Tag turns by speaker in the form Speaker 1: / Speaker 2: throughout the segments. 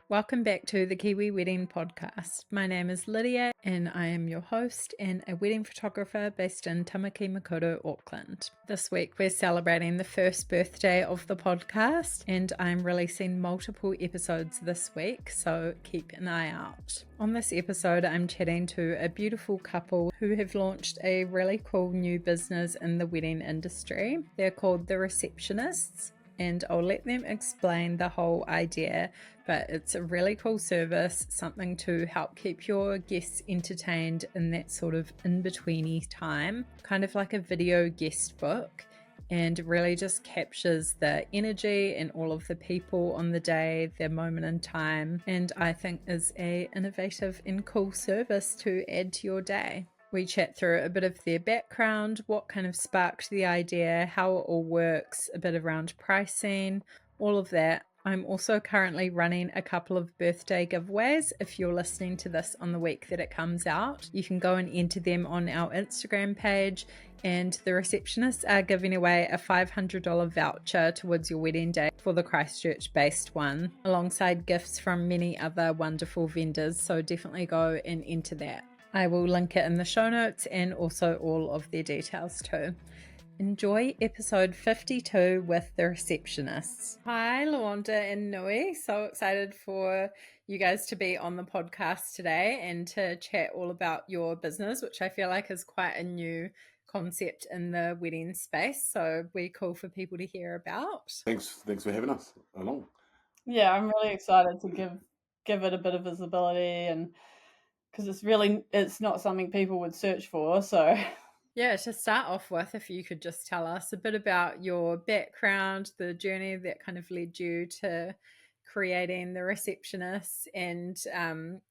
Speaker 1: Welcome back to the Kiwi Wedding Podcast. My name is Lydia and I am your host and a wedding photographer based in Tamaki Makaurau, Auckland. This week we're celebrating the first birthday of the podcast and I'm releasing multiple episodes this week, so keep an eye out. On this episode I'm chatting to a beautiful couple who have launched a really cool new business in the wedding industry. They're called the Receptionists, and I'll let them explain the whole idea, but it's a really cool service, something to help keep your guests entertained in that sort of in-betweeny time, kind of like a video guest book, and really just captures the energy and all of the people on the day, their moment in time, and I think is a innovative and cool service to add to your day. We chat through a bit of their background, what kind of sparked the idea, how it all works, a bit around pricing, all of that. I'm also currently running a couple of birthday giveaways. If you're listening to this on the week that it comes out, you can go and enter them on our Instagram page, and the Receptionists are giving away a $500 voucher towards your wedding day for the Christchurch-based one, alongside gifts from many other wonderful vendors, so definitely go and enter that. I will link it in the show notes and also all of their details too. Enjoy episode 52 with the Receptionists. Hi, LaWanda and Nui. So excited for you guys to be on the podcast today and to chat all about your business, which I feel like is quite a new concept in the wedding space. So we're cool for people to hear about.
Speaker 2: Thanks for having us along.
Speaker 3: Yeah, I'm really excited to give it a bit of visibility, and because it's not something people would search for. So
Speaker 1: yeah, to start off with, if you could just tell us a bit about your background, the journey that kind of led you to creating the Receptionists, and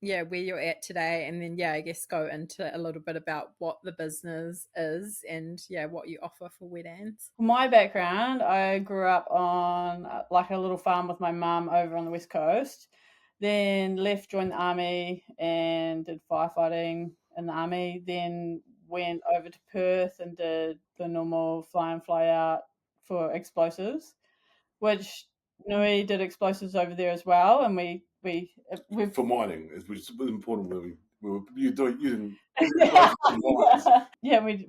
Speaker 1: where you're at today, and then I guess go into a little bit about what the business is and what you offer for weddings.
Speaker 3: My background, I grew up on like a little farm with my mum over on the West Coast, then left, joined the army and did firefighting in the army, then went over to Perth and did the normal fly in, fly out for explosives, which Nui did explosives over there as well, and we
Speaker 2: for mining, which is important. We were using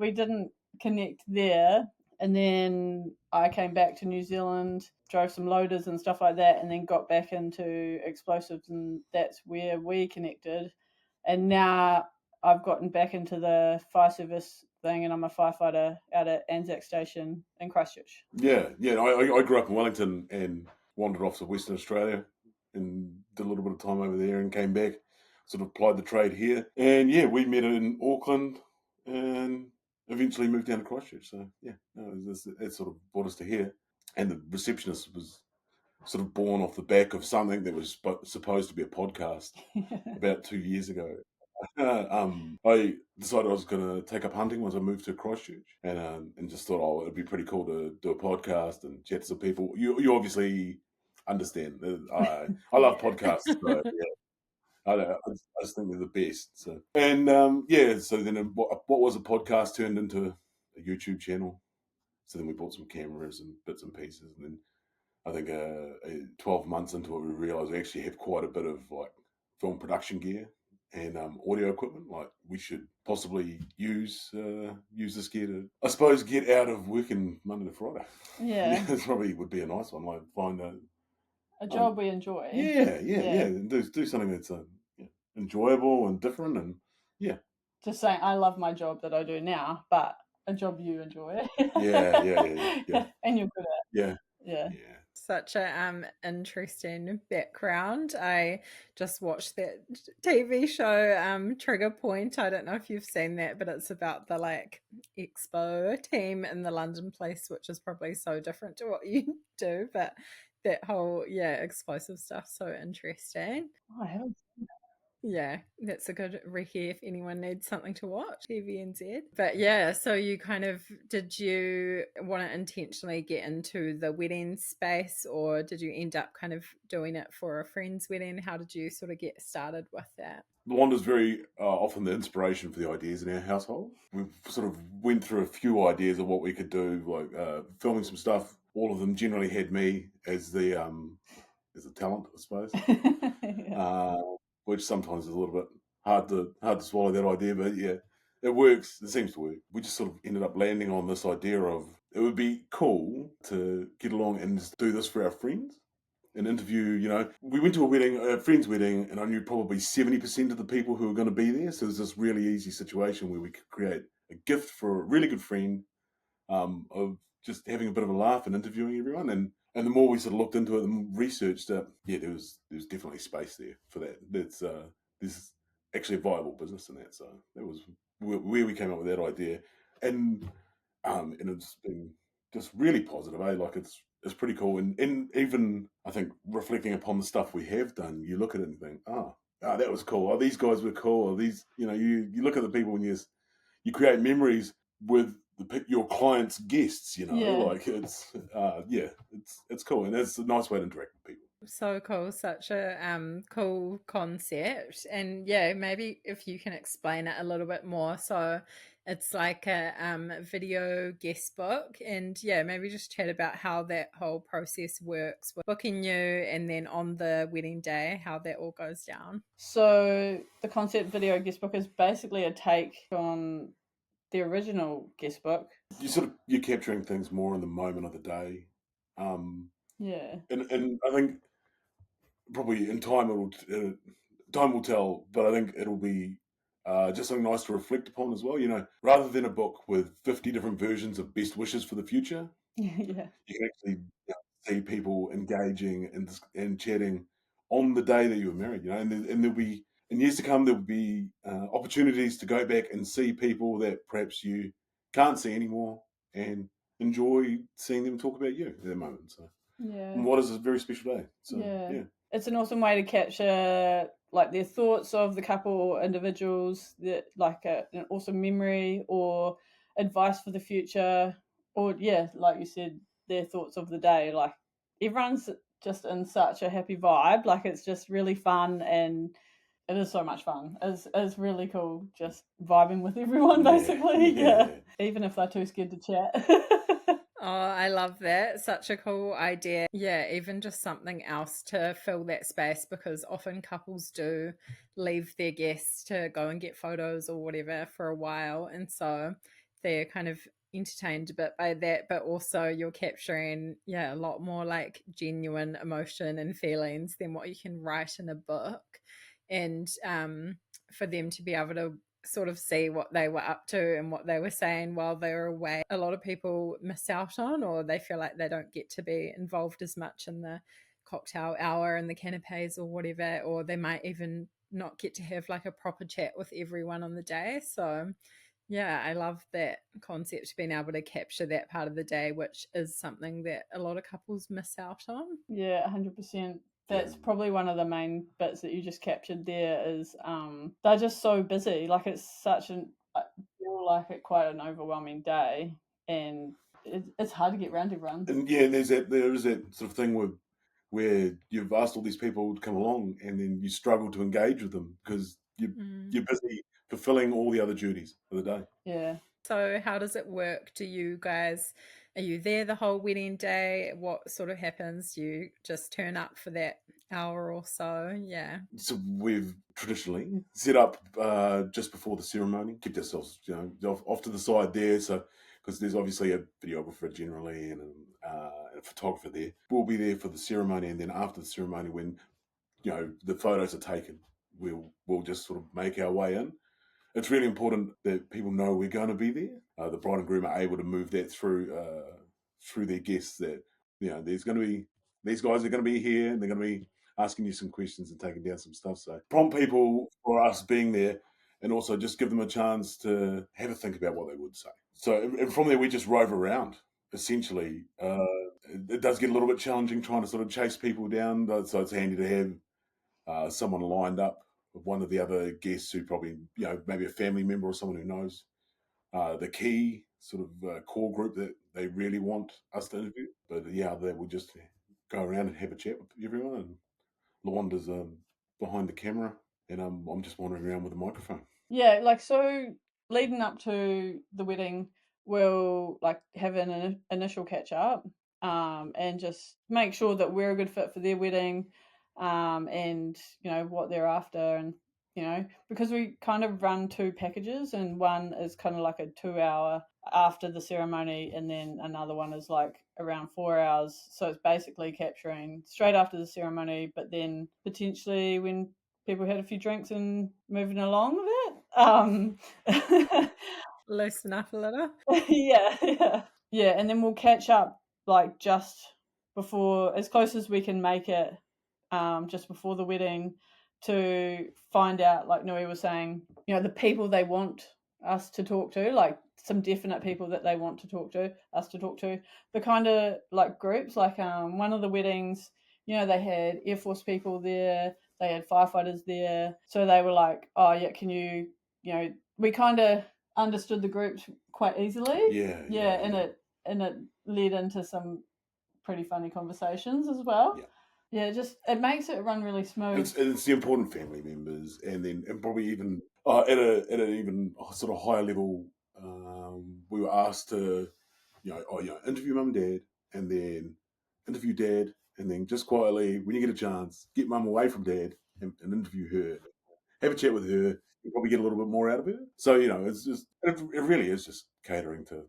Speaker 3: we didn't connect there, and then I came back to New Zealand, drove some loaders and stuff like that, and then got back into explosives, and that's where we connected. And now I've gotten back into the fire service thing, and I'm a firefighter out at Anzac Station in Christchurch.
Speaker 2: Yeah. I grew up in Wellington and wandered off to Western Australia and did a little bit of time over there and came back, sort of applied the trade here. And we met in Auckland and eventually moved down to Christchurch. So it sort of brought us to here. And the Receptionist was sort of born off the back of something that was supposed to be a podcast about 2 years ago. I decided I was going to take up hunting once I moved to Christchurch, and just thought, it'd be pretty cool to do a podcast and chat to some people. You obviously understand. I love podcasts. So, I just think they're the best. So so then what was a podcast turned into a YouTube channel. So then we bought some cameras and bits and pieces, and then I think 12 months into it, we realised we actually have quite a bit of like film production gear and audio equipment. Like we should possibly use this gear to, I suppose, get out of working Monday to Friday.
Speaker 3: Yeah,
Speaker 2: it probably would be a nice one. Like find
Speaker 3: a job we enjoy.
Speaker 2: And do something that's enjoyable and different, and
Speaker 3: just saying, I love my job that I do now, but a job you enjoy.
Speaker 2: Yeah.
Speaker 3: And you're good at.
Speaker 2: Yeah.
Speaker 1: Such a interesting background. I just watched that TV show Trigger Point. I don't know if you've seen that, but it's about the like expo team in the London place, which is probably so different to what you do, but that whole explosive stuff, so interesting.
Speaker 3: Oh, I haven't seen that.
Speaker 1: Yeah, that's a good recce if anyone needs something to watch, TVNZ. But so did you want to intentionally get into the wedding space, or did you end up kind of doing it for a friend's wedding? How did you sort of get started with that?
Speaker 2: LaWanda's very often the inspiration for the ideas in our household. We've sort of went through a few ideas of what we could do, like filming some stuff. All of them generally had me as the as a talent, I suppose.
Speaker 3: Yeah.
Speaker 2: Which sometimes is a little bit hard to swallow that idea, but yeah, it works. It seems to work. We just sort of ended up landing on this idea of it would be cool to get along and just do this for our friends. An interview, we went to a friend's wedding, and I knew probably 70% of the people who were going to be there. So there's this really easy situation where we could create a gift for a really good friend, of just having a bit of a laugh and interviewing everyone. And the more we sort of looked into it and researched it, yeah, there was definitely space there for that. There's actually a viable business in that. So that was where we came up with that idea, and it's been just really positive. Like it's pretty cool, and even I think reflecting upon the stuff we have done, you look at it and think, that was cool. Oh, these guys were cool. Or these, you look at the people and you create memories with your clients' guests.
Speaker 3: Yeah.
Speaker 2: Like it's it's cool, and it's a nice way to interact with people.
Speaker 1: So cool, such a cool concept. And yeah, maybe if you can explain it a little bit more. So it's like a video guest book, and yeah, maybe just chat about how that whole process works with booking you, and then on the wedding day, how that all goes down.
Speaker 3: So the concept video guest book is basically a take on the original guest book.
Speaker 2: You're capturing things more in the moment of the day.
Speaker 3: Yeah.
Speaker 2: And I think probably in time time will tell, but I think it'll be just something nice to reflect upon as well. Rather than a book with 50 different versions of best wishes for the future,
Speaker 3: Yeah.
Speaker 2: you can actually see people engaging and chatting on the day that you were married. And there'll be, in years to come, there'll be opportunities to go back and see people that perhaps you can't see anymore, and enjoy seeing them talk about you at the moment. So
Speaker 3: Yeah.
Speaker 2: and what is a very special day. So yeah.
Speaker 3: It's an awesome way to capture like their thoughts of the couple or individuals, that like an awesome memory or advice for the future, or like you said, their thoughts of the day. Like everyone's just in such a happy vibe. Like it's just really fun, and it is so much fun. It's really cool just vibing with everyone basically. Yeah. Even if they're too scared to chat.
Speaker 1: Oh, I love that. Such a cool idea. Yeah, even just something else to fill that space, because often couples do leave their guests to go and get photos or whatever for a while. And so they're kind of entertained a bit by that, but also you're capturing, a lot more like genuine emotion and feelings than what you can write in a book. And for them to be able to sort of see what they were up to and what they were saying while they were away, a lot of people miss out on, or they feel like they don't get to be involved as much in the cocktail hour and the canapes or whatever, or they might even not get to have like a proper chat with everyone on the day. So yeah, I love that concept, being able to capture that part of the day, which is something that a lot of couples miss out on.
Speaker 3: Yeah, 100%. That's probably one of the main bits that you just captured there, is they're just so busy. Like it's such I feel like it quite an overwhelming day, and it's hard to get around everyone.
Speaker 2: And yeah, there is that sort of thing where you've asked all these people to come along, and then you struggle to engage with them because you're busy fulfilling all the other duties of the day.
Speaker 3: Yeah.
Speaker 1: So how does it work? Are you there the whole wedding day? What sort of happens? Do you just turn up for that hour or so? Yeah.
Speaker 2: So we've traditionally set up just before the ceremony, kept ourselves off to the side there. So because there's obviously a videographer generally and a photographer there. We'll be there for the ceremony, and then after the ceremony, when the photos are taken, we'll just sort of make our way in. It's really important that people know we're going to be there. The bride and groom are able to move that through their guests, that there's going to be, these guys are going to be here, and they're going to be asking you some questions and taking down some stuff. So prompt people for us being there, and also just give them a chance to have a think about what they would say. So and from there, we just rove around. Essentially, it does get a little bit challenging trying to sort of chase people down. So it's handy to have someone lined up with one of the other guests who probably, maybe a family member or someone who knows the key sort of core group that they really want us to interview. But they will just go around and have a chat with everyone. And LaWanda's behind the camera, and I'm just wandering around with a microphone.
Speaker 3: Yeah, like so leading up to the wedding, we'll like have an initial catch up, and just make sure that we're a good fit for their wedding, and what they're after, and because we kind of run 2 packages, and one is kind of like a 2-hour after the ceremony, and then another one is like around 4 hours. So it's basically capturing straight after the ceremony, but then potentially when people had a few drinks and moving along with it.
Speaker 1: Loosen up a little.
Speaker 3: Yeah, and then we'll catch up like just before, as close as we can make it, just before the wedding, to find out, like Nui was saying, the people they want us to talk to, like some definite people that they want to talk to us to talk to. The kind of like groups, like one of the weddings, they had Air Force people there, they had firefighters there, so they were like, oh yeah, can you, we kind of understood the groups quite easily.
Speaker 2: Yeah.
Speaker 3: And it led into some pretty funny conversations as well. Yeah, just it makes it run really smooth.
Speaker 2: It's the important family members, and probably even at an even sort of higher level, we were asked to interview mum and dad, and then interview dad, and then just quietly, when you get a chance, get mum away from dad and interview her, have a chat with her. You probably get a little bit more out of her. So it's just it really is just catering to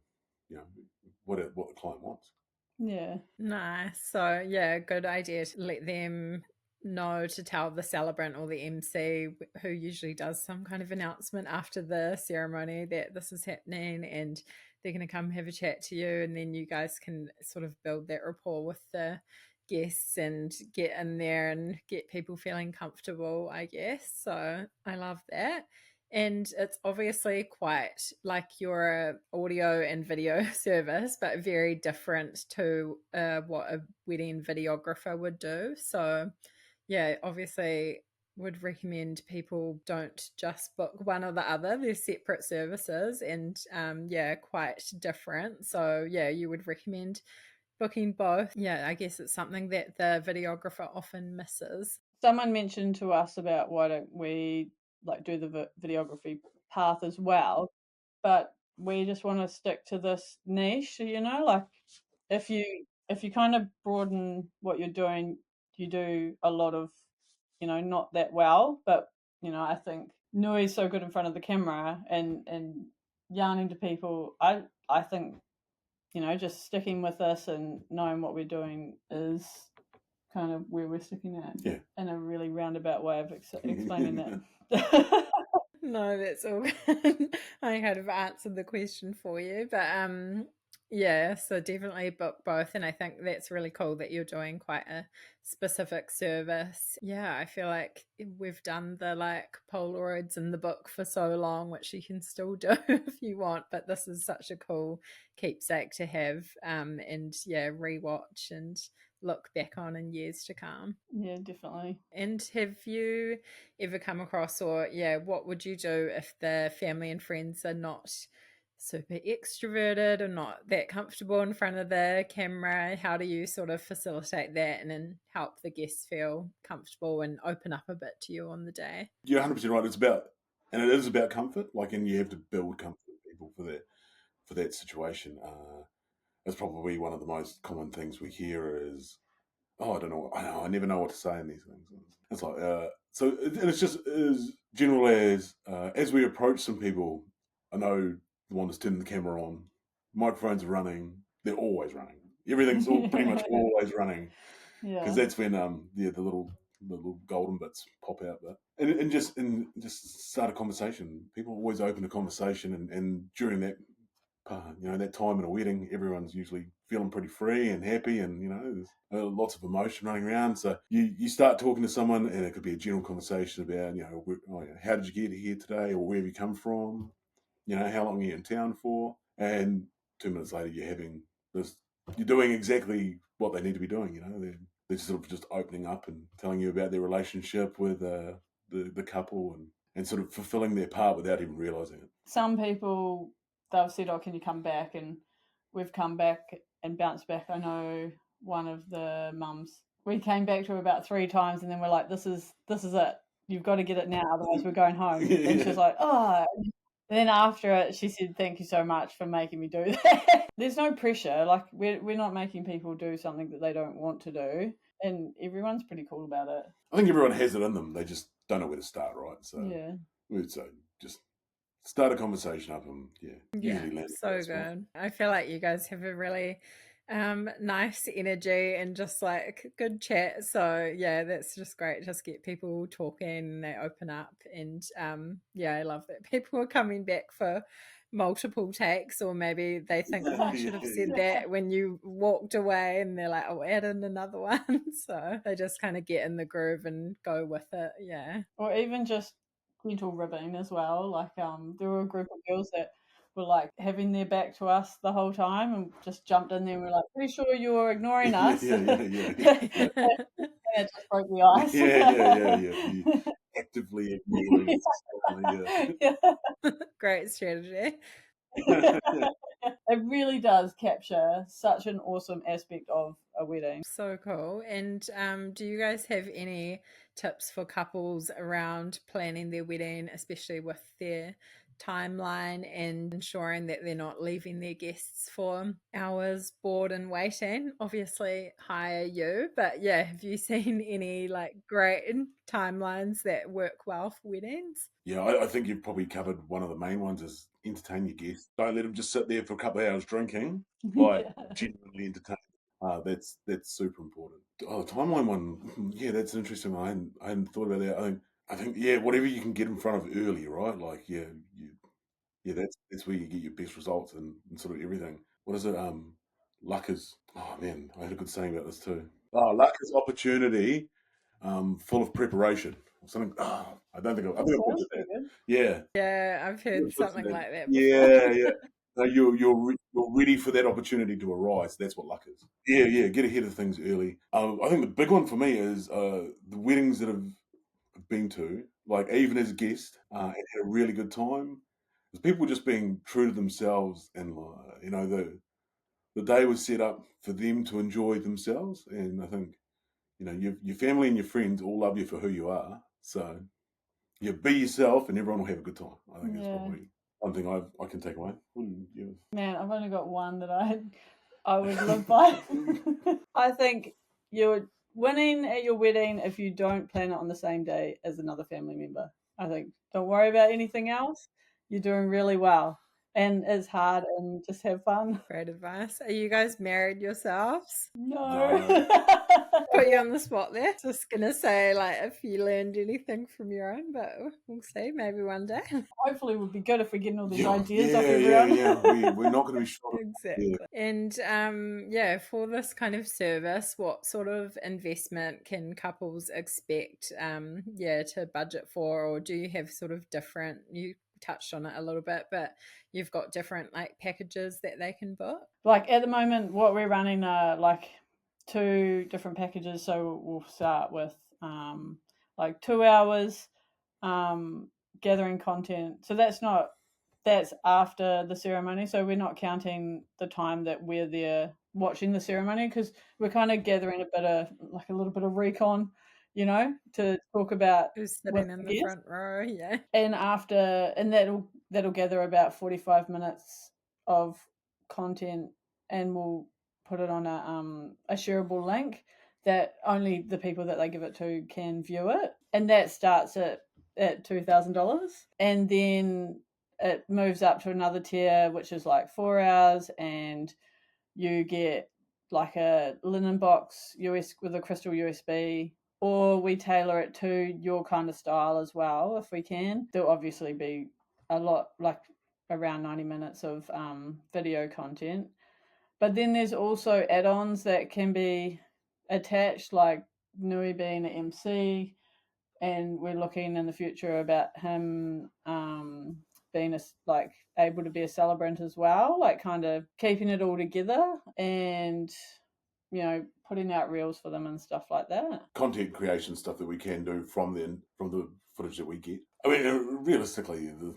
Speaker 2: what the client wants.
Speaker 3: Yeah.
Speaker 1: Nice. So yeah, good idea to let them know, to tell the celebrant or the MC, who usually does some kind of announcement after the ceremony, that this is happening and they're going to come have a chat to you, and then you guys can sort of build that rapport with the guests and get in there and get people feeling comfortable, I guess. So I love that. And it's obviously quite like your audio and video service, but very different to what a wedding videographer would do. So, yeah, obviously would recommend people don't just book one or the other. They're separate services, and quite different. So, yeah, you would recommend booking both. Yeah, I guess it's something that the videographer often misses.
Speaker 3: Someone mentioned to us about why don't we like do the videography path as well, but we just want to stick to this niche, like if you kind of broaden what you're doing, you do a lot of, not that well, but I think Nui's so good in front of the camera and yarning to people. I think just sticking with this and knowing what we're doing is kind of where we're sticking at.
Speaker 2: Yeah.
Speaker 3: In a really roundabout way of explaining that.
Speaker 1: No, that's all good. I kind of answered the question for you, but yeah, so definitely book both, and I think that's really cool that you're doing quite a specific service. Yeah, I feel like we've done the like Polaroids in the book for so long, which you can still do if you want, but this is such a cool keepsake to have, and yeah, rewatch and look back on in years to come.
Speaker 3: Yeah, definitely.
Speaker 1: And have you ever come across, or yeah, what would you do if the family and friends are not super extroverted or not that comfortable in front of the camera? How do you sort of facilitate that and then help the guests feel comfortable and open up a bit to you on the day?
Speaker 2: You're 100% right. It is about comfort. Like, and you have to build comfort in people for that situation. That's probably one of the most common things we hear is, "Oh, I don't know. I never know what to say in these things." It's like and it's just as general as we approach some people. I know the one that's turning the camera on, microphones are running. They're always running. Everything's all pretty much always running.
Speaker 3: Yeah,
Speaker 2: because that's when the little golden bits pop out. But and just start a conversation. People always open a conversation, and during that that time in a wedding, everyone's usually feeling pretty free and happy, and there's lots of emotion running around. So you start talking to someone, and it could be a general conversation about how did you get here today, or where have you come from, how long are you in town for, and 2 minutes later you're having this. You're doing exactly what they need to be doing. They're sort of just opening up and telling you about their relationship with the couple, and sort of fulfilling their part without even realizing it.
Speaker 3: some people, they've said, "Oh, can you come back?" And we've come back and bounced back. I know one of the mums, we came back to her about 3 times, and then we're like, "This is it. You've got to get it now, otherwise we're going home." And she's like, "Oh." And then after it, she said, "Thank you so much for making me do that." There's no pressure. Like we're not making people do something that they don't want to do, and everyone's pretty cool about it.
Speaker 2: I think everyone has it in them. They just don't know where to start, right? So
Speaker 3: Yeah.
Speaker 2: we'd say just start a conversation up and usually land
Speaker 1: so
Speaker 2: at that spot.
Speaker 1: good. I feel like you guys have a really nice energy and just like good chat. So yeah, that's just great. Just get people talking and they open up. And I love that people are coming back for multiple takes, or maybe they think, oh, I should have said that when you walked away, and they're like, oh, add in another one. So they just kind of get in the groove and go with it. Yeah.
Speaker 3: Or even just gentle ribbing as well. Like there were a group of girls that were like having their back to us the whole time and just jumped in there and were like, pretty sure you're ignoring us.
Speaker 2: Yeah.
Speaker 3: And it just broke the ice.
Speaker 2: Yeah. Actively ignoring.
Speaker 1: Great strategy.
Speaker 3: It really does capture such an awesome aspect of a wedding.
Speaker 1: So cool. And do you guys have any tips for couples around planning their wedding, especially with their timeline and ensuring that they're not leaving their guests for hours bored and waiting? Obviously, hire you, but yeah, have you seen any like great timelines that work well for weddings?
Speaker 2: Yeah, I think you've probably covered one of the main ones is entertain your guests. Don't let them just sit there for a couple of hours drinking. Like genuinely entertain. That's super important. Oh, the timeline one, yeah, that's an interesting one. I hadn't thought about that. I think whatever you can get in front of early, right? Like that's where you get your best results and sort of everything. What is it? Luck is. Oh man, I had a good saying about this too. Oh, luck is opportunity, full of preparation or something. Oh, I think I've watched that. Yeah.
Speaker 1: Yeah, I've heard something like that before.
Speaker 2: Yeah. No, you're ready for that opportunity to arise. That's what luck is. Yeah. Get ahead of things early. I think the big one for me is the weddings that I've been to, like even as a guest, and had a really good time. Because people just being true to themselves, and the day was set up for them to enjoy themselves. And I think your family and your friends all love you for who you are. So you be yourself, and everyone will have a good time. I think that's probably one thing I can take away.
Speaker 3: Man, I've only got one that I would live by. I think you're winning at your wedding if you don't plan it on the same day as another family member. I think don't worry about anything else. You're doing really well. And it's hard and just have fun.
Speaker 1: Great advice. Are you guys married yourselves?
Speaker 3: No.
Speaker 1: Put you on the spot there. Just gonna say, like, if you learned anything from your own, but we'll see. Maybe one day.
Speaker 3: Hopefully, it would be good if we're getting all these ideas off everyone.
Speaker 2: Yeah. We're not going to be sure.
Speaker 1: Exactly. And for this kind of service, what sort of investment can couples expect? To budget for, or do you have sort of different? You touched on it a little bit, but you've got different like packages that they can book.
Speaker 3: Like at the moment, what we're running are like 2 different packages. So we'll start with like 2 hours gathering content. So that's after the ceremony. So we're not counting the time that we're there watching the ceremony, because we're kind of gathering a little bit of recon, to talk about
Speaker 1: who's sitting in the front row. Yeah.
Speaker 3: And that'll gather about 45 minutes of content, and we'll put it on a shareable link that only the people that they give it to can view it. And that starts at $2,000. And then it moves up to another tier, which is like 4 hours, and you get like a linen box with a crystal USB, or we tailor it to your kind of style as well if we can. There'll obviously be a lot, like around 90 minutes of video content. But then there's also add-ons that can be attached, like Nui being an MC, and we're looking in the future about him being able to be a celebrant as well, like kind of keeping it all together and putting out reels for them and stuff like that.
Speaker 2: Content creation stuff that we can do from the footage that we get. I mean, realistically, the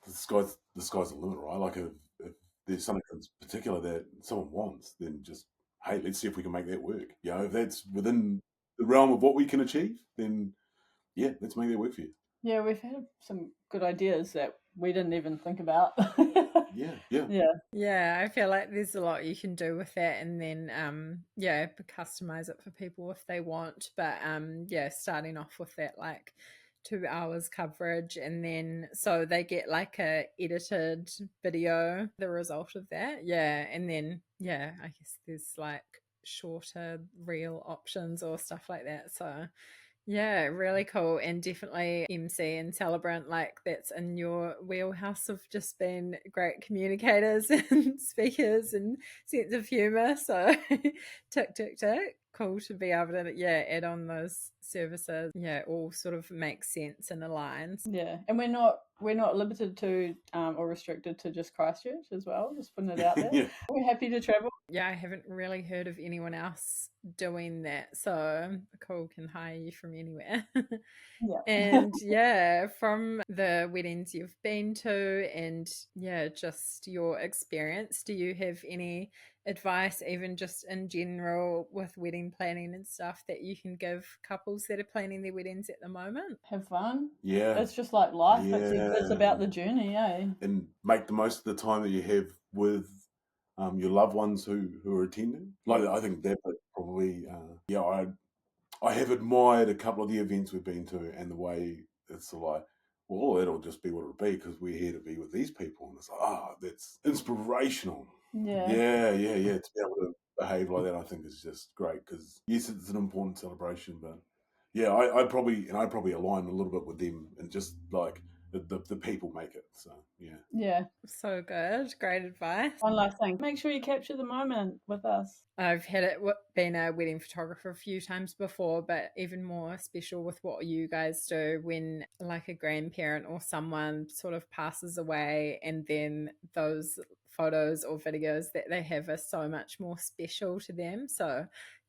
Speaker 2: sky's the limit, right? Like if there's something in particular that someone wants, then just, hey, let's see if we can make that work. If that's within the realm of what we can achieve, then yeah, let's make that work for you.
Speaker 3: Yeah, we've had some good ideas that we didn't even think about.
Speaker 1: Yeah, I feel like there's a lot you can do with that, and then customize it for people if they want. But starting off with that like 2 hours coverage, and then so they get like a edited video, the result of that. Yeah, and then I guess there's like shorter reel options or stuff like that. So yeah, really cool. And definitely MC and Celebrant, like that's in your wheelhouse of just being great communicators and speakers and sense of humour. So tick, tick, tick. Cool to be able to, add on those services. Yeah, all sort of makes sense and aligns.
Speaker 3: Yeah, and we're not limited to or restricted to just Christchurch as well. Just putting it out there. We're happy to travel.
Speaker 1: Yeah, I haven't really heard of anyone else doing that. So cool, can hire you from anywhere. And from the weddings you've been to and just your experience, do you have any advice, even just in general with wedding planning and stuff, that you can give couples that are planning their weddings at the moment?
Speaker 3: Have fun.
Speaker 2: Yeah.
Speaker 3: It's just like life. It's about the journey,
Speaker 2: and make the most of the time that you have with your loved ones who are attending. Like, I think that probably I have admired a couple of the events we've been to, and the way it's like, well, that'll just be what it'll be because we're here to be with these people, and it's like, that's inspirational. Yeah. To be able to behave like that, I think is just great because yes, it's an important celebration, but I probably align a little bit with them, and just like the people make it. So
Speaker 3: yeah,
Speaker 1: so good, great advice.
Speaker 3: One last thing, make sure you capture the moment with us.
Speaker 1: I've been a wedding photographer a few times before, but even more special with what you guys do when like a grandparent or someone sort of passes away, and then those photos or videos that they have are so much more special to them. So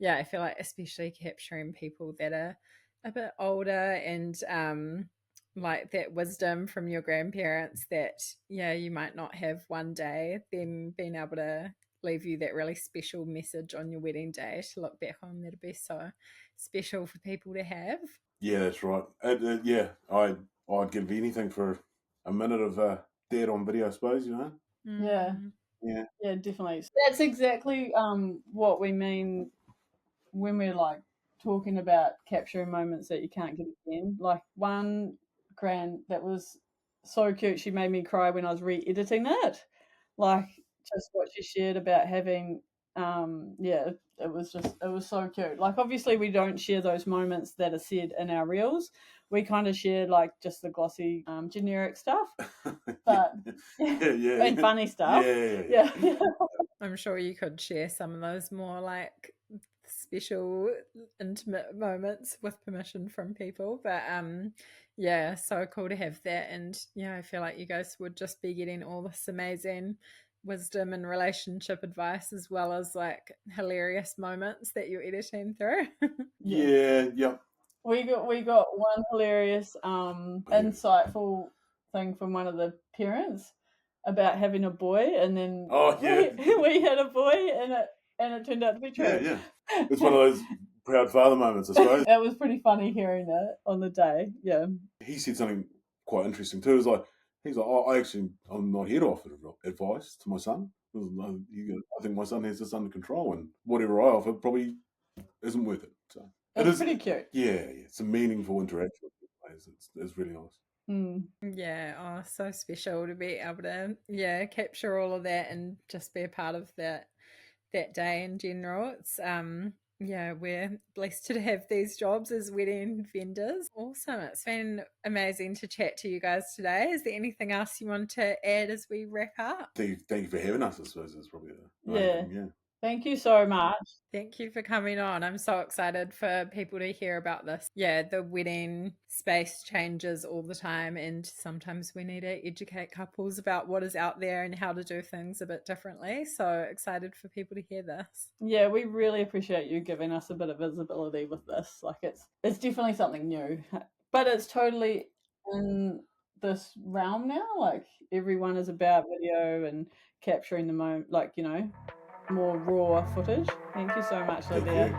Speaker 1: I feel like especially capturing people that are a bit older and like that wisdom from your grandparents that you might not have one day, them being able to leave you that really special message on your wedding day to look back on, that'd be so special for people to have.
Speaker 2: Yeah, that's right. I'd give anything for a minute of dad on video, I suppose,
Speaker 3: Yeah, definitely. That's exactly what we mean when we're like talking about capturing moments that you can't get again. Like one grand that was so cute, she made me cry when I was re-editing it. Like just what she shared about having it was so cute. Like obviously we don't share those moments that are said in our reels. We kind of share like just the glossy generic stuff, but and funny stuff. Yeah.
Speaker 1: I'm sure you could share some of those more like special intimate moments with permission from people, but so cool to have that. And I feel like you guys would just be getting all this amazing wisdom and relationship advice, as well as like hilarious moments that you're editing through.
Speaker 3: We got one hilarious insightful thing from one of the parents about having a boy, and then we had a boy, and it turned out to be true.
Speaker 2: It's one of those proud father moments, I suppose.
Speaker 3: It was pretty funny hearing that on the day.
Speaker 2: He said something quite interesting too. It was he's like, I'm not here to offer advice to my son. I think my son has this under control, and whatever I offer probably isn't worth it. So
Speaker 3: it is pretty cute.
Speaker 2: Yeah, it's a meaningful interaction. It's really nice.
Speaker 1: Yeah, so special to be able to capture all of that and just be a part of that day in general. It's we're blessed to have these jobs as wedding vendors. Awesome. It's been amazing to chat to you guys today. Is there anything else you want to add as we wrap up?
Speaker 2: Thank you for having us. I suppose that's probably the main thing.
Speaker 3: Thank you so much.
Speaker 1: Thank you for coming on. I'm so excited for people to hear about this. Yeah, the wedding space changes all the time, and sometimes we need to educate couples about what is out there and how to do things a bit differently. So excited for people to hear this.
Speaker 3: Yeah, we really appreciate you giving us a bit of visibility with this. Like it's definitely something new, but it's totally in this realm now. Like everyone is about video and capturing the moment, like, more raw footage. Thank you so much, Lydia.